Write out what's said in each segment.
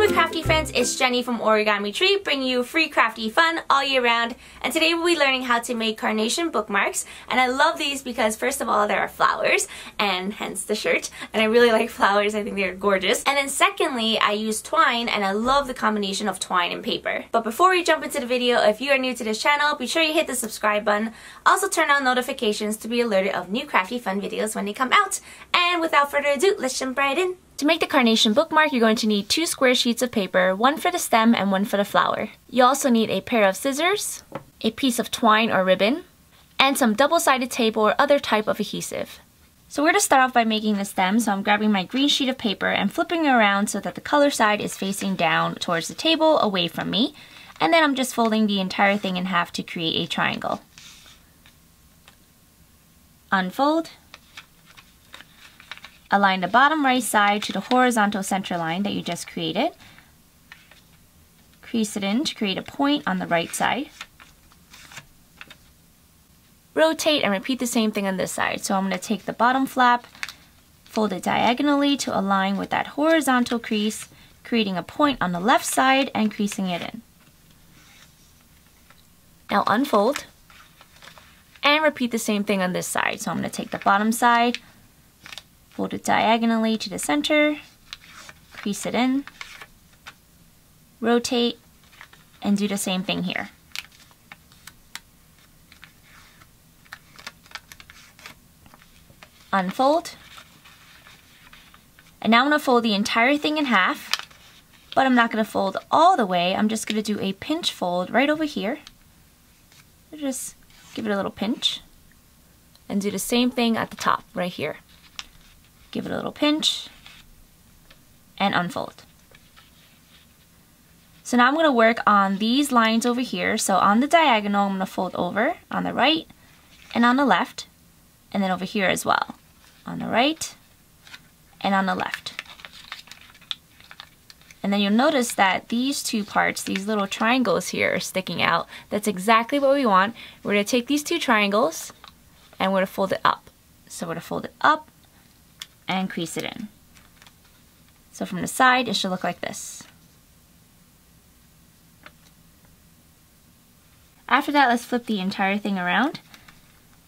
my crafty friends, it's Jenny from Origami Tree, bringing you free crafty fun all year round. And today we'll be learning how to make carnation bookmarks. And I love these because first of all, there are flowers, and hence the shirt. And I really like flowers, I think they're gorgeous. And then secondly, I use twine, and I love the combination of twine and paper. But before we jump into the video, if you are new to this channel, be sure you hit the subscribe button. Also turn on notifications to be alerted of new crafty fun videos when they come out. And without further ado, let's jump right in. To make the carnation bookmark, you're going to need 2 square sheets of paper, one for the stem and one for the flower. You also need a pair of scissors, a piece of twine or ribbon, and some double-sided tape or other type of adhesive. So we're going to start off by making the stem, so I'm grabbing my green sheet of paper and flipping it around so that the color side is facing down towards the table away from me. And then I'm just folding the entire thing in half to create a triangle. Unfold. Align the bottom right side to the horizontal center line that you just created. Crease it in to create a point on the right side. Rotate and repeat the same thing on this side. So I'm going to take the bottom flap, fold it diagonally to align with that horizontal crease, creating a point on the left side and creasing it in. Now unfold and repeat the same thing on this side. So I'm going to take the bottom side, fold it diagonally to the center, crease it in, rotate, and do the same thing here. Unfold. And now I'm going to fold the entire thing in half, but I'm not going to fold all the way. I'm just going to do a pinch fold right over here. Just give it a little pinch. And do the same thing at the top right here. Give it a little pinch, and unfold. So now I'm going to work on these lines over here. So on the diagonal, I'm going to fold over on the right and on the left, and then over here as well. On the right and on the left. And then you'll notice that these two parts, these little triangles here are sticking out. That's exactly what we want. We're going to take these two triangles and we're going to fold it up. So we're going to fold it up and crease it in. So from the side, it should look like this. After that, let's flip the entire thing around.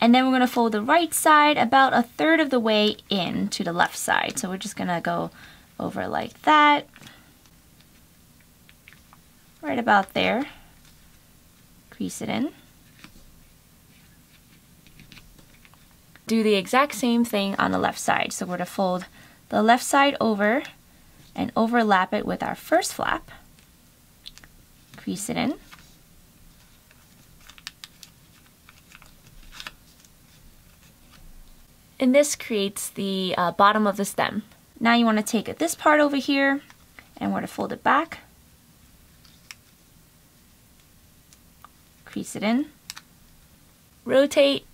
And then we're going to fold the right side about 1/3 of the way in to the left side. So we're just going to go over like that. Right about there. Crease it in. Do the exact same thing on the left side. So we're going to fold the left side over and overlap it with our first flap. Crease it in. And this creates the bottom of the stem. Now you want to take this part over here and we're going to fold it back. Crease it in. Rotate.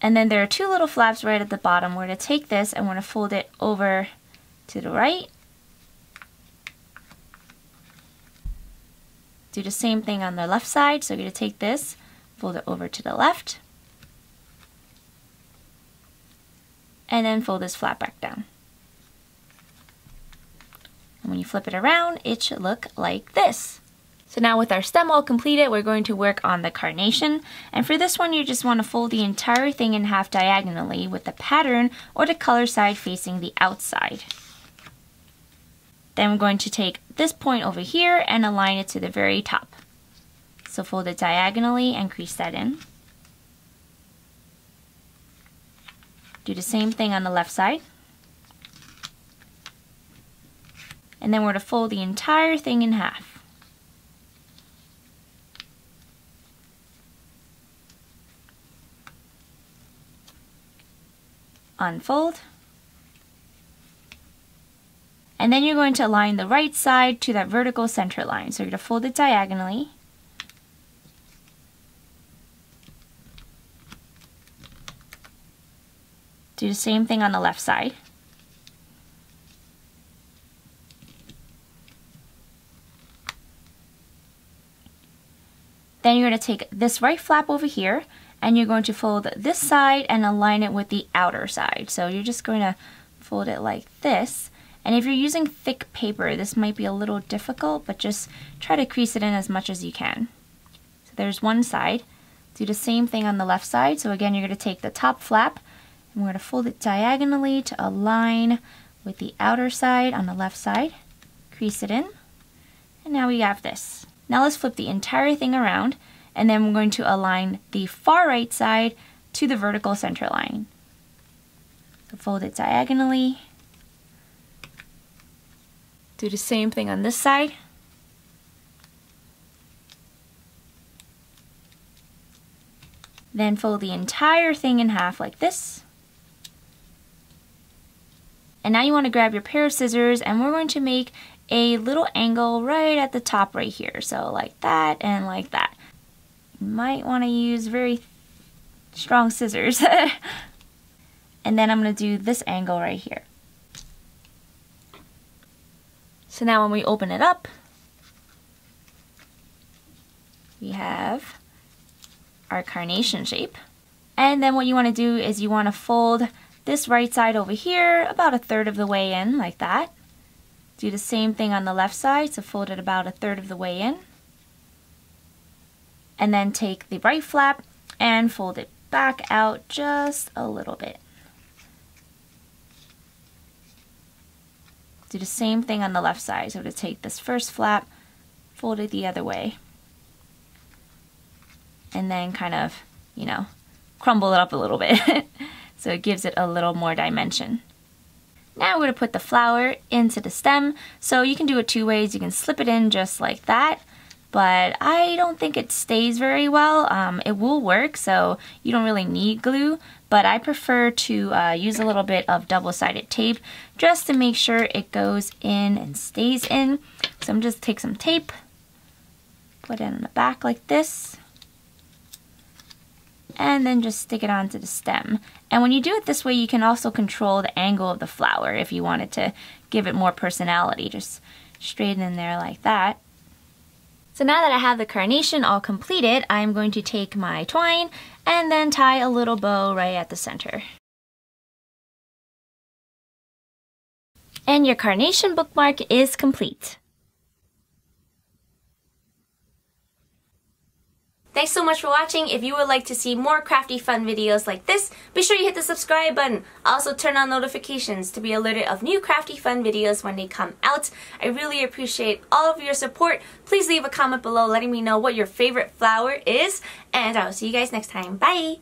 And then there are 2 little flaps right at the bottom. We're going to take this and we're going to fold it over to the right. Do the same thing on the left side. So you're going to take this, fold it over to the left. And then fold this flap back down. And when you flip it around, it should look like this. So now with our stem all completed, we're going to work on the carnation. And for this one, you just want to fold the entire thing in half diagonally with the pattern or the color side facing the outside. Then we're going to take this point over here and align it to the very top. So fold it diagonally and crease that in. Do the same thing on the left side. And then we're going to fold the entire thing in half. Unfold. And then you're going to align the right side to that vertical center line. So you're going to fold it diagonally. Do the same thing on the left side. Then you're going to take this right flap over here and you're going to fold this side and align it with the outer side. So you're just going to fold it like this, And if you're using thick paper, this might be a little difficult, but just try to crease it in as much as you can. So there's one side. Do the same thing on the left side. So again, you're going to take the top flap and we're going to fold it diagonally to align with the outer side on the left side. Crease it in. And now we have this. Now let's flip the entire thing around, and then we're going to align the far right side to the vertical center line. So fold it diagonally. Do the same thing on this side. Then fold the entire thing in half like this. And now you want to grab your pair of scissors, and we're going to make a little angle right at the top right here. So like that and like that. You might want to use very strong scissors. And then I'm going to do this angle right here. So now when we open it up, we have our carnation shape. And then what you want to do is you want to fold this right side over here about 1/3 of the way in, like that. Do the same thing on the left side, so fold it about 1/3 of the way in. And then take the right flap and fold it back out just a little bit. Do the same thing on the left side, so to take this first flap, fold it the other way. And then kind of, you know, crumble it up a little bit so it gives it a little more dimension. Now we're going to put the flower into the stem. So you can do it 2 ways. You can slip it in just like that, but I don't think it stays very well. It will work, so you don't really need glue, but I prefer to use a little bit of double-sided tape just to make sure it goes in and stays in. So I'm just take some tape, put it in the back like this, and then just stick it onto the stem. And when you do it this way, you can also control the angle of the flower if you wanted to give it more personality. Just straighten in there like that. So now that I have the carnation all completed, I'm going to take my twine and then tie a little bow right at the center. And your carnation bookmark is complete. Thanks so much for watching. If you would like to see more crafty fun videos like this, be sure you hit the subscribe button. Also turn on notifications to be alerted of new crafty fun videos when they come out. I really appreciate all of your support. Please leave a comment below letting me know what your favorite flower is, and I will see you guys next time. Bye!